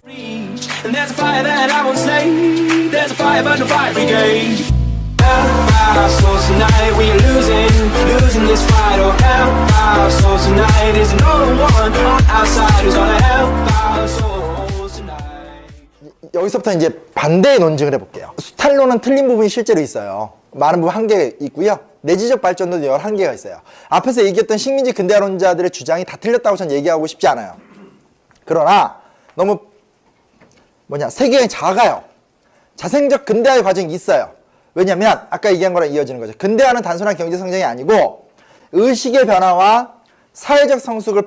And there's a fire that I won't slay. There's a fire but no fire brigade. Our souls tonight, we are losing this fight. Oh, help our souls tonight. Is no one on our side who's gonna help our souls tonight. 여기서부터 이제 반대의 논증을 해볼게요. 수탈론은 틀린 부분이 실제로 있어요. 많은 부분 한계가 있고요. 내지적 발전도 여러 한계가 있어요. 앞에서 얘기했던 식민지 근대화론자들의 주장이 다 틀렸다고 전 얘기하고 싶지 않아요. 그러나 너무 세계가 작아요. 자생적 근대화의 과정이 있어요. 왜냐면 아까 얘기한 거랑 이어지는 거죠. 근대화는 단순한 경제 성장이 아니고 의식의 변화와 사회적 성숙을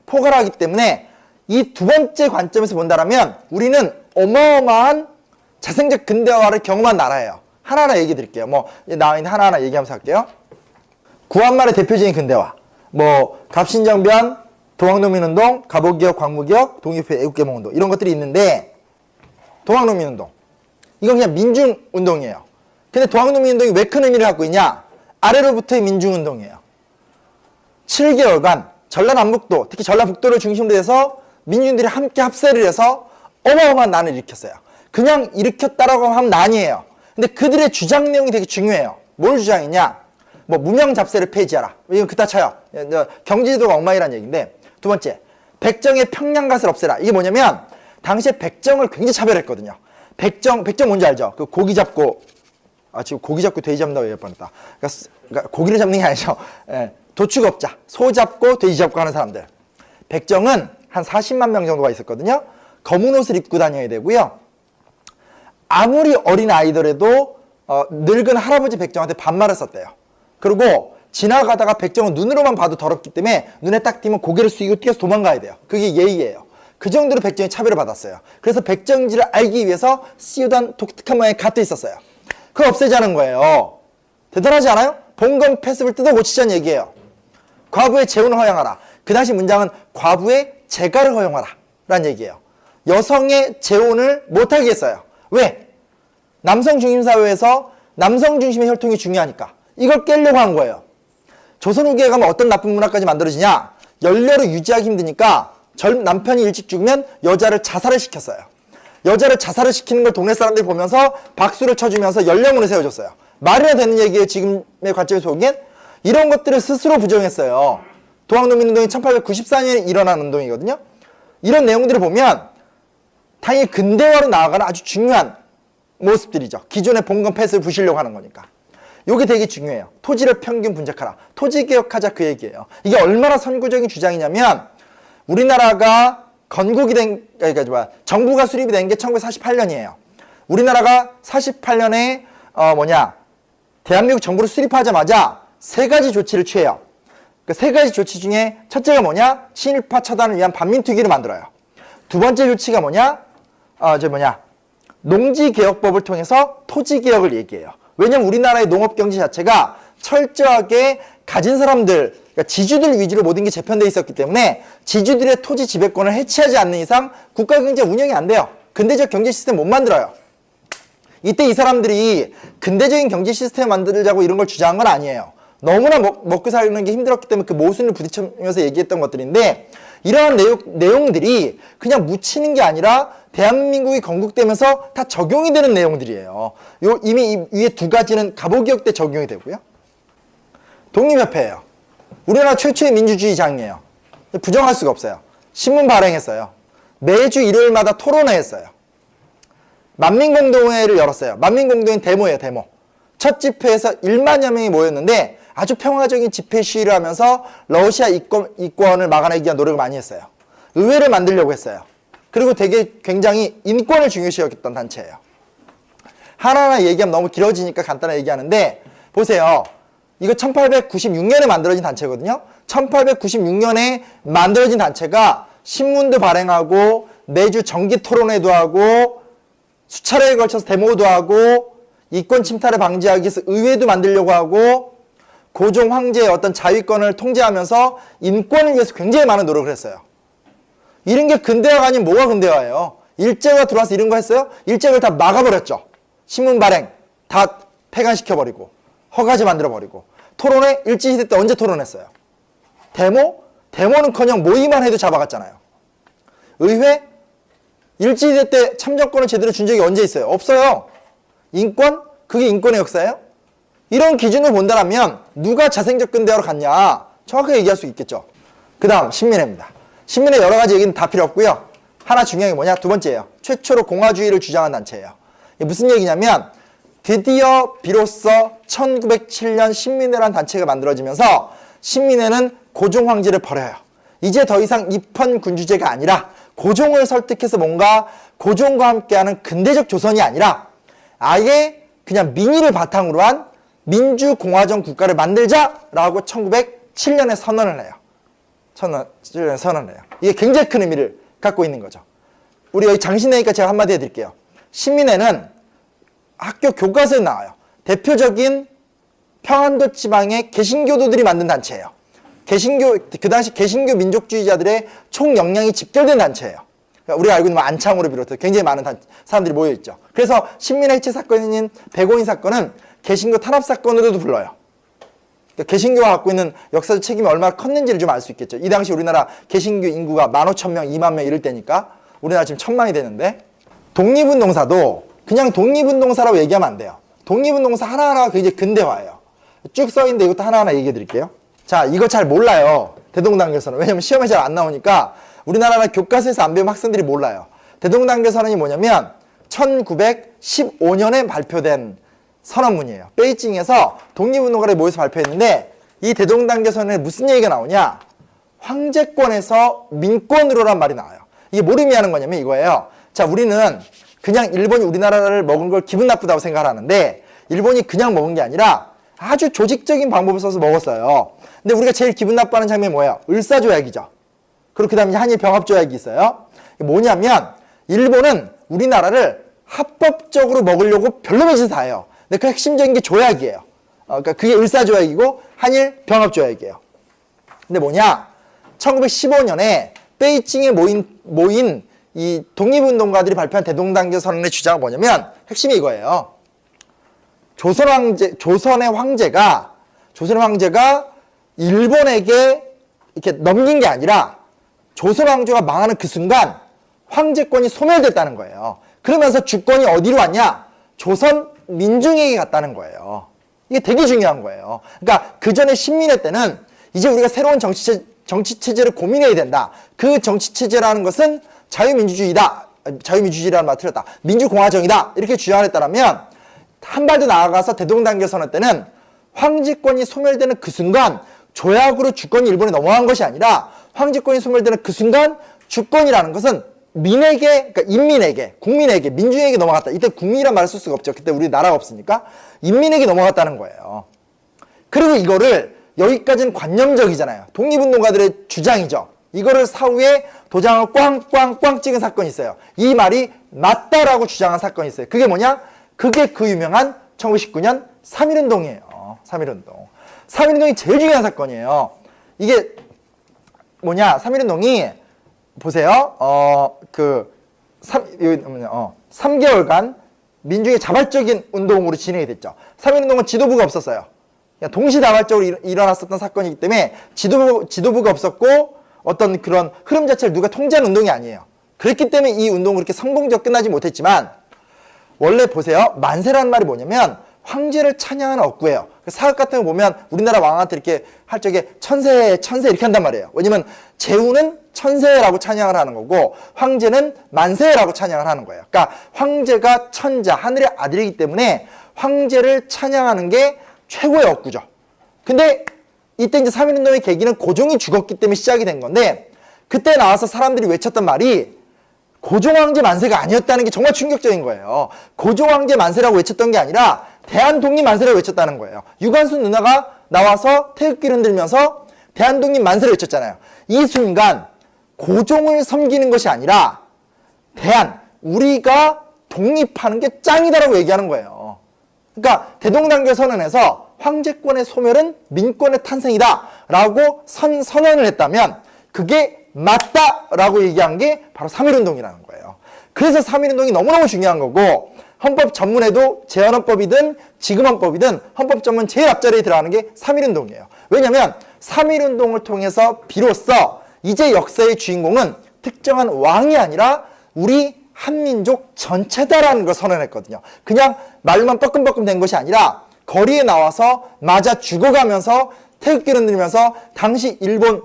포괄하기 때문에 이 두 번째 관점에서 본다면 우리는 어마어마한 자생적 근대화를 경험한 나라예요. 하나하나 얘기 드릴게요. 나와 있는 하나하나 얘기하면서 할게요. 구한말의 대표적인 근대화. 갑신정변, 동학농민운동, 갑오개혁, 광무개혁, 독립회, 애국개몽운동 이런 것들이 있는데 동학농민운동 이건 그냥 민중운동이에요. 근데 동학농민운동이 왜 큰 의미를 갖고 있냐? 아래로부터의 민중운동이에요. 7개월간 전라남북도 특히 전라북도를 중심으로 해서 민중들이 함께 합세를 해서 어마어마한 난을 일으켰어요. 그냥 일으켰다라고 하면 난이에요. 근데 그들의 주장 내용이 되게 중요해요. 뭘 주장했냐? 무명잡세를 폐지하라. 이건 그따 쳐요. 경제지도가 엉망이라는 얘기인데 두 번째, 백정의 평양갓을 없애라. 이게 뭐냐면 당시에 백정을 굉장히 차별했거든요. 백정 뭔지 알죠? 그 고기 잡고 지금 고기 잡고 돼지 잡는다고 얘기할 뻔했다. 그러니까 고기를 잡는 게 아니죠. 도축업자, 소 잡고 돼지 잡고 하는 사람들. 백정은 한 40만 명 정도가 있었거든요. 검은 옷을 입고 다녀야 되고요. 아무리 어린 아이더라도 늙은 할아버지 백정한테 반말을 썼대요. 그리고 지나가다가 백정은 눈으로만 봐도 더럽기 때문에 눈에 딱 띄면 고개를 숙이고 뛰어서 도망가야 돼요. 그게 예의예요. 그 정도로 백정이 차별을 받았어요. 그래서 백정지를 알기 위해서 씌우던 독특한 모양의 갓도 있었어요. 그거 없애자는 거예요. 대단하지 않아요? 봉건 폐습을 뜯어 고치자는 얘기예요. 과부의 재혼을 허용하라. 그 당시 문장은 과부의 재가를 허용하라 라는 얘기예요. 여성의 재혼을 못하게 했어요. 왜? 남성 중심 사회에서 남성 중심의 혈통이 중요하니까 이걸 깨려고 한 거예요. 조선 후기에 가면 어떤 나쁜 문화까지 만들어지냐? 연례를 유지하기 힘드니까 남편이 일찍 죽으면 여자를 자살을 시켰어요. 여자를 자살을 시키는 걸 동네 사람들이 보면서 박수를 쳐주면서 연례문을 세워줬어요. 말이나 되는 얘기예요. 지금의 관점에서 보기엔. 이런 것들을 스스로 부정했어요. 동학농민운동이 1894년에 일어난 운동이거든요. 이런 내용들을 보면 당연히 근대화로 나아가는 아주 중요한 모습들이죠. 기존의 봉건 폐쇄를 부시려고 하는 거니까. 이게 되게 중요해요. 토지를 평균 분작하라. 토지개혁하자 그 얘기예요. 이게 얼마나 선구적인 주장이냐면 우리나라가 건국이 정부가 수립이 된 게 1948년이에요. 우리나라가 48년에 대한민국 정부를 수립하자마자 세 가지 조치를 취해요. 그 세 가지 조치 중에 첫째가 친일파 처단을 위한 반민특위를 만들어요. 두 번째 조치가 농지개혁법을 통해서 토지개혁을 얘기해요. 왜냐면 우리나라의 농업경제 자체가 철저하게 가진 사람들, 그러니까 지주들 위주로 모든 게 재편되어 있었기 때문에 지주들의 토지 지배권을 해치하지 않는 이상 국가경제 운영이 안 돼요. 근대적 경제 시스템 못 만들어요. 이때 이 사람들이 근대적인 경제 시스템을 만들자고 이런 걸 주장한 건 아니에요. 너무나 먹고 사는 게 힘들었기 때문에 그 모순을 부딪히면서 얘기했던 것들인데 이러한 내용들이 그냥 묻히는 게 아니라 대한민국이 건국되면서 다 적용이 되는 내용들이에요. 이미 이 위에 두 가지는 갑오개혁 때 적용이 되고요. 독립협회예요. 우리나라 최초의 민주주의장이에요. 부정할 수가 없어요. 신문 발행했어요. 매주 일요일마다 토론회 했어요. 만민공동회를 열었어요. 만민공동회 데모예요. 데모. 첫 집회에서 1만여 명이 모였는데 아주 평화적인 집회 시위를 하면서 러시아 이권을 막아내기 위한 노력을 많이 했어요. 의회를 만들려고 했어요. 그리고 되게 굉장히 인권을 중요시 여겼던 단체예요. 하나하나 얘기하면 너무 길어지니까 간단하게 얘기하는데 보세요. 이거 1896년에 만들어진 단체거든요. 1896년에 만들어진 단체가 신문도 발행하고 매주 정기 토론회도 하고 수차례에 걸쳐서 데모도 하고 이권 침탈을 방지하기 위해서 의회도 만들려고 하고 고종 황제의 어떤 자위권을 통제하면서 인권을 위해서 굉장히 많은 노력을 했어요. 이런 게 근대화가 아닌 뭐가 근대화예요? 일제가 들어와서 이런 거 했어요? 일제를 다 막아버렸죠. 신문 발행 다 폐간시켜버리고 허가지 만들어버리고 토론회 일제시대 때 언제 토론했어요? 데모는커녕 모의만 해도 잡아갔잖아요. 의회 일제시대 때 참정권을 제대로 준 적이 언제 있어요? 없어요. 인권? 그게 인권의 역사예요? 이런 기준을 본다면 누가 자생적 근대화로 갔냐? 정확하게 얘기할 수 있겠죠. 그 다음 신민회입니다. 신민회 여러 가지 얘기는 다 필요 없고요. 하나 중요한 게 뭐냐? 두 번째예요. 최초로 공화주의를 주장한 단체예요. 이게 무슨 얘기냐면 드디어 비로소 1907년 신민회라는 단체가 만들어지면서 신민회는 고종 황제를 버려요. 이제 더 이상 입헌 군주제가 아니라 고종을 설득해서 뭔가 고종과 함께하는 근대적 조선이 아니라 아예 그냥 민의를 바탕으로 한 민주공화정 국가를 만들자라고 1907년에 선언을 해요. 1907년에 선언을 해요. 이게 굉장히 큰 의미를 갖고 있는 거죠. 우리 여기 장신회니까 제가 한마디 해드릴게요. 신민회는 학교 교과서에 나와요. 대표적인 평안도 지방의 개신교도들이 만든 단체예요. 그 당시 개신교 민족주의자들의 총역량이 집결된 단체예요. 그러니까 우리가 알고 있는 안창호를 비롯해서 굉장히 많은 사람들이 모여있죠. 그래서 신민회 해체 사건인 백오인 사건은 개신교 탄압 사건으로도 불러요. 그러니까 개신교가 갖고 있는 역사적 책임이 얼마나 컸는지를 좀 알 수 있겠죠. 이 당시 우리나라 개신교 인구가 15,000명, 2만 명 이럴 때니까 우리나라 지금 1,000만이 되는데 독립운동사도 그냥 독립운동사라고 얘기하면 안 돼요. 독립운동사 하나하나가 굉장히 근대화예요. 쭉 써있는데 이것도 하나하나 얘기해 드릴게요. 자, 이거 잘 몰라요. 대동단결선언. 왜냐면 시험에 잘 안 나오니까 우리나라 교과서에서 안 배우면 학생들이 몰라요. 대동단결선언이 뭐냐면 1915년에 발표된 선언문이에요. 베이징에서 독립운동가들이 모여서 발표했는데 이 대동단결선언에 무슨 얘기가 나오냐? 황제권에서 민권으로란 말이 나와요. 이게 뭘 의미하는 거냐면 이거예요. 자, 우리는 그냥 일본이 우리나라를 먹은 걸 기분 나쁘다고 생각하는데 일본이 그냥 먹은 게 아니라 아주 조직적인 방법을 써서 먹었어요. 근데 우리가 제일 기분 나빠하는 장면이 뭐예요? 을사조약이죠. 그리고 그 다음에 한일 병합조약이 있어요. 뭐냐면 일본은 우리나라를 합법적으로 먹으려고 별로의 짓을 다 해요. 근데 그 핵심적인 게 조약이에요. 그러니까 그게 을사조약이고 한일 병합조약이에요. 근데 뭐냐? 1915년에 베이징에 모인 이 독립운동가들이 발표한 대동단결선언의 주장은 뭐냐면 핵심이 이거예요. 조선의 황제가 일본에게 이렇게 넘긴 게 아니라 조선 왕조가 망하는 그 순간 황제권이 소멸됐다는 거예요. 그러면서 주권이 어디로 왔냐? 조선 민중에게 갔다는 거예요. 이게 되게 중요한 거예요. 그러니까 그 전에 신민회 때는 이제 우리가 새로운 정치체제를 고민해야 된다. 그 정치체제라는 것은 자유민주주의다. 자유민주주의라는 말 틀렸다. 민주공화정이다. 이렇게 주장을 했다면 한 발 더 나아가서 대동단결선언 때는 황제권이 소멸되는 그 순간 조약으로 주권이 일본에 넘어간 것이 아니라 황제권이 소멸되는 그 순간 주권이라는 것은 민에게, 그러니까 인민에게, 국민에게, 민중에게 넘어갔다. 이때 국민이란 말을 쓸 수가 없죠. 그때 우리 나라가 없으니까 인민에게 넘어갔다는 거예요. 그리고 이거를 여기까지는 관념적이잖아요. 독립운동가들의 주장이죠. 이거를 사후에 도장을 꽝꽝꽝 찍은 사건이 있어요. 이 말이 맞다라고 주장한 사건이 있어요. 그게 뭐냐? 그게 그 유명한 1919년 3.1운동이에요. 3.1운동. 3.1운동이 제일 중요한 사건이에요. 이게 뭐냐? 3.1운동이 보세요. 3개월간 민중의 자발적인 운동으로 진행이 됐죠. 3.1운동은 지도부가 없었어요. 그냥 동시다발적으로 일어났었던 사건이기 때문에 지도부가 없었고 어떤 그런 흐름 자체를 누가 통제하는 운동이 아니에요. 그렇기 때문에 이 운동은 그렇게 성공적으로 끝나지 못했지만 원래 보세요. 만세라는 말이 뭐냐면 황제를 찬양하는 억구예요. 사극 같은 거 보면 우리나라 왕한테 이렇게 할 적에 천세 이렇게 한단 말이에요. 왜냐면 제후는 천세라고 찬양을 하는 거고 황제는 만세라고 찬양을 하는 거예요. 그러니까 황제가 천자, 하늘의 아들이기 때문에 황제를 찬양하는 게 최고의 억구죠. 근데 이때 이제 3.1운동의 계기는 고종이 죽었기 때문에 시작이 된 건데 그때 나와서 사람들이 외쳤던 말이 고종황제 만세가 아니었다는 게 정말 충격적인 거예요. 고종황제 만세라고 외쳤던 게 아니라 대한독립 만세라고 외쳤다는 거예요. 유관순 누나가 나와서 태극기를 흔들면서 대한독립 만세를 외쳤잖아요. 이 순간 고종을 섬기는 것이 아니라 우리가 독립하는 게 짱이다라고 얘기하는 거예요. 그러니까 대동단결선언에서 황제권의 소멸은 민권의 탄생이다 라고 선언을 했다면 그게 맞다라고 얘기한 게 바로 3.1운동이라는 거예요. 그래서 3.1운동이 너무너무 중요한 거고 헌법 전문에도 재헌헌법이든 지금헌법이든 헌법 전문 제일 앞자리에 들어가는 게 3.1운동이에요. 왜냐하면 3.1운동을 통해서 비로소 이제 역사의 주인공은 특정한 왕이 아니라 우리 한민족 전체다라는 걸 선언했거든요. 그냥 말로만 뻐끔뻐끔 된 것이 아니라 거리에 나와서 맞아 죽어가면서 태극기를 흔들면서 당시 일본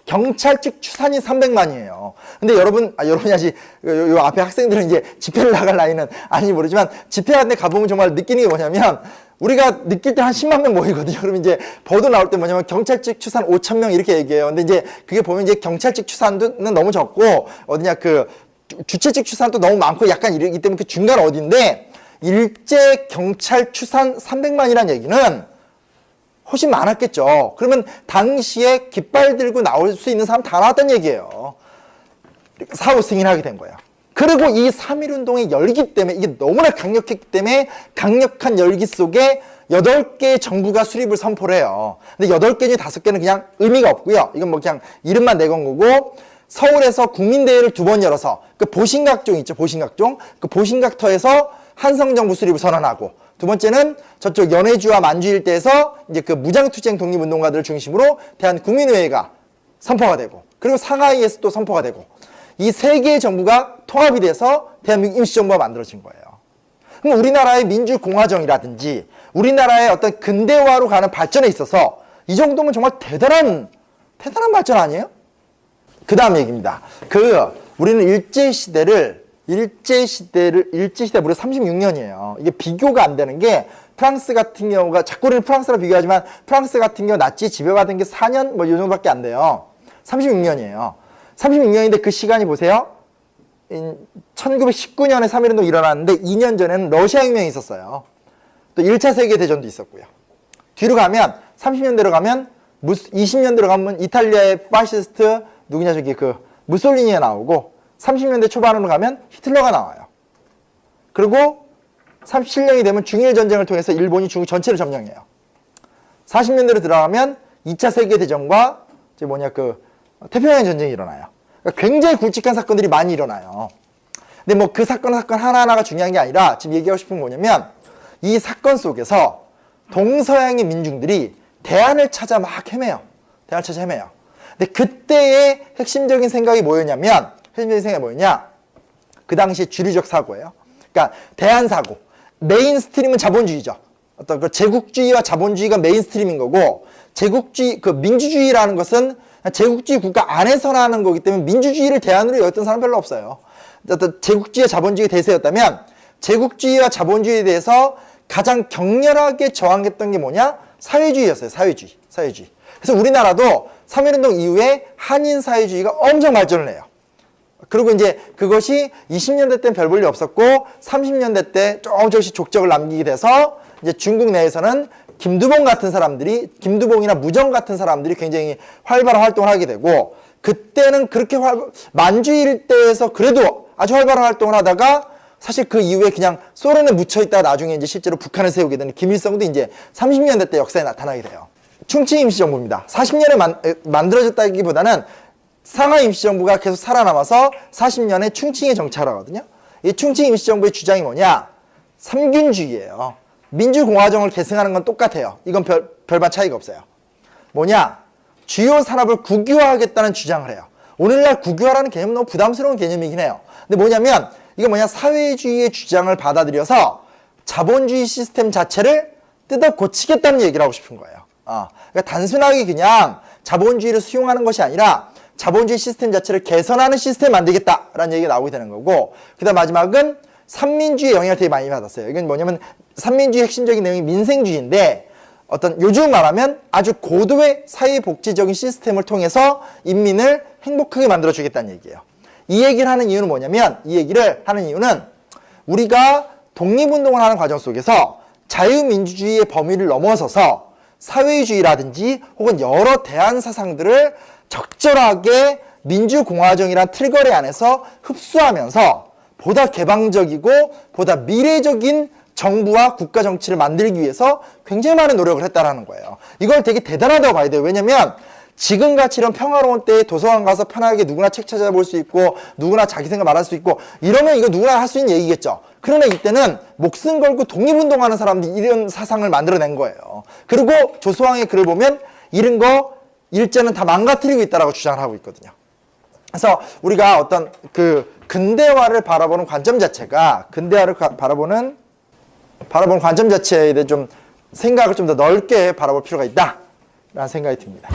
경찰 측 추산이 300만이에요. 근데 여러분이 아직 요 앞에 학생들은 이제 집회를 나갈 나이는 아닌지 모르지만 집회 같은 데 가보면 정말 느끼는 게 뭐냐면 우리가 느낄 때 한 10만 명 모이거든요. 그러면 이제 보도 나올 때 뭐냐면 경찰 측 추산 5천 명 이렇게 얘기해요. 근데 이제 그게 보면 이제 경찰 측 추산은 너무 적고 어디냐 그 주최 측 추산도 너무 많고 약간 이러기 때문에 그 중간 어딘데 일제 경찰 추산 300만이라는 얘기는 훨씬 많았겠죠. 그러면 당시에 깃발 들고 나올 수 있는 사람 다 나왔다는 얘기예요. 사후 승인하게 된 거예요. 그리고 이 3.1운동의 열기 때문에 이게 너무나 강력했기 때문에 강력한 열기 속에 8개의 정부가 수립을 선포를 해요. 근데 8개 중에 5개는 그냥 의미가 없고요. 이건 뭐 그냥 이름만 내건 거고 서울에서 국민대회를 2번 열어서 그 보신각종 있죠. 보신각종. 그 보신각터에서 한성정부 수립을 선언하고 두 번째는 저쪽 연해주와 만주 일대에서 이제 그 무장투쟁 독립운동가들을 중심으로 대한국민회의가 선포가 되고 그리고 상하이에서 또 선포가 되고 이 3개의 정부가 통합이 돼서 대한민국 임시정부가 만들어진 거예요. 그럼 우리나라의 민주공화정이라든지 우리나라의 어떤 근대화로 가는 발전에 있어서 이 정도면 정말 대단한 발전 아니에요? 그 다음 얘기입니다. 우리는 일제시대 무려 36년이에요. 이게 비교가 안 되는 게 프랑스 같은 경우가 자꾸 우리는 프랑스랑 비교하지만 프랑스 같은 경우 나치 지배받은 게 4년 뭐 이 정도밖에 안 돼요. 36년이에요. 36년인데 그 시간이 보세요. 1919년에 3.1운동 일어났는데 2년 전에는 러시아 혁명이 있었어요. 또 1차 세계대전도 있었고요. 뒤로 가면 30년대로 가면 20년대로 가면 이탈리아의 파시스트 누구냐 저기 그 무솔리니가 나오고 30년대 초반으로 가면 히틀러가 나와요. 그리고 37년이 되면 중일 전쟁을 통해서 일본이 중국 전체를 점령해요. 40년대로 들어가면 2차 세계대전과 태평양 전쟁이 일어나요. 그러니까 굉장히 굵직한 사건들이 많이 일어나요. 근데 뭐 그 사건 하나하나가 중요한 게 아니라 지금 얘기하고 싶은 건 뭐냐면 이 사건 속에서 동서양의 민중들이 대안을 찾아 막 헤매요. 근데 그때의 핵심적인 생각이 뭐였냐? 그 당시에 주류적 사고예요. 그러니까 대안 사고. 메인스트림은 자본주의죠. 어떤 그 제국주의와 자본주의가 메인스트림인 거고 제국주의, 그 민주주의라는 것은 제국주의 국가 안에서 나는 거기 때문에 민주주의를 대안으로 여겼던 사람 별로 없어요. 어떤 제국주의와 자본주의 대세였다면 제국주의와 자본주의에 대해서 가장 격렬하게 저항했던 게 뭐냐? 사회주의였어요. 사회주의. 그래서 우리나라도 3.1운동 이후에 한인 사회주의가 엄청 발전을 해요. 그리고 이제 그것이 20년대 때는 별 볼일 없었고 30년대 때 조금씩 족적을 남기게 돼서 이제 중국 내에서는 김두봉이나 무정 같은 사람들이 굉장히 활발한 활동을 하게 되고 그때는 그렇게 만주 일대에서 그래도 아주 활발한 활동을 하다가 사실 그 이후에 그냥 소련에 묻혀있다가 나중에 이제 실제로 북한을 세우게 되는 김일성도 이제 30년대 때 역사에 나타나게 돼요. 충칭 임시정부입니다. 40년에 만들어졌다기보다는 상하이 임시정부가 계속 살아남아서 40년에 충칭에 정착하거든요. 이 충칭 임시정부의 주장이 뭐냐? 삼균주의예요. 민주공화정을 계승하는 건 똑같아요. 이건 별반 차이가 없어요. 뭐냐? 주요 산업을 국유화하겠다는 주장을 해요. 오늘날 국유화라는 개념은 너무 부담스러운 개념이긴 해요. 근데 뭐냐면 이게 사회주의의 주장을 받아들여서 자본주의 시스템 자체를 뜯어 고치겠다는 얘기를 하고 싶은 거예요. 그러니까 단순하게 그냥 자본주의를 수용하는 것이 아니라 자본주의 시스템 자체를 개선하는 시스템을 만들겠다라는 얘기가 나오게 되는 거고 그 다음 마지막은 삼민주의 영향을 되게 많이 받았어요. 이건 뭐냐면 삼민주의 핵심적인 내용이 민생주의인데 어떤 요즘 말하면 아주 고도의 사회복지적인 시스템을 통해서 인민을 행복하게 만들어주겠다는 얘기예요. 이 얘기를 하는 이유는 뭐냐면 우리가 독립운동을 하는 과정 속에서 자유민주주의의 범위를 넘어서서 사회주의라든지 혹은 여러 대안 사상들을 적절하게 민주공화정이란 틀거리 안에서 흡수하면서 보다 개방적이고 보다 미래적인 정부와 국가 정치를 만들기 위해서 굉장히 많은 노력을 했다라는 거예요. 이걸 되게 대단하다고 봐야 돼요. 왜냐면 지금같이 이런 평화로운 때에 도서관 가서 편하게 누구나 책 찾아볼 수 있고 누구나 자기 생각 말할 수 있고 이러면 이거 누구나 할 수 있는 얘기겠죠. 그러나 이때는 목숨 걸고 독립운동하는 사람들이 이런 사상을 만들어낸 거예요. 그리고 조소왕의 글을 보면 이런 거 일제는 다 망가뜨리고 있다라고 주장을 하고 있거든요. 그래서 우리가 어떤 그 근대화를 바라보는 관점 자체가 바라보는 관점 자체에 대해 좀 생각을 좀 더 넓게 바라볼 필요가 있다라는 생각이 듭니다.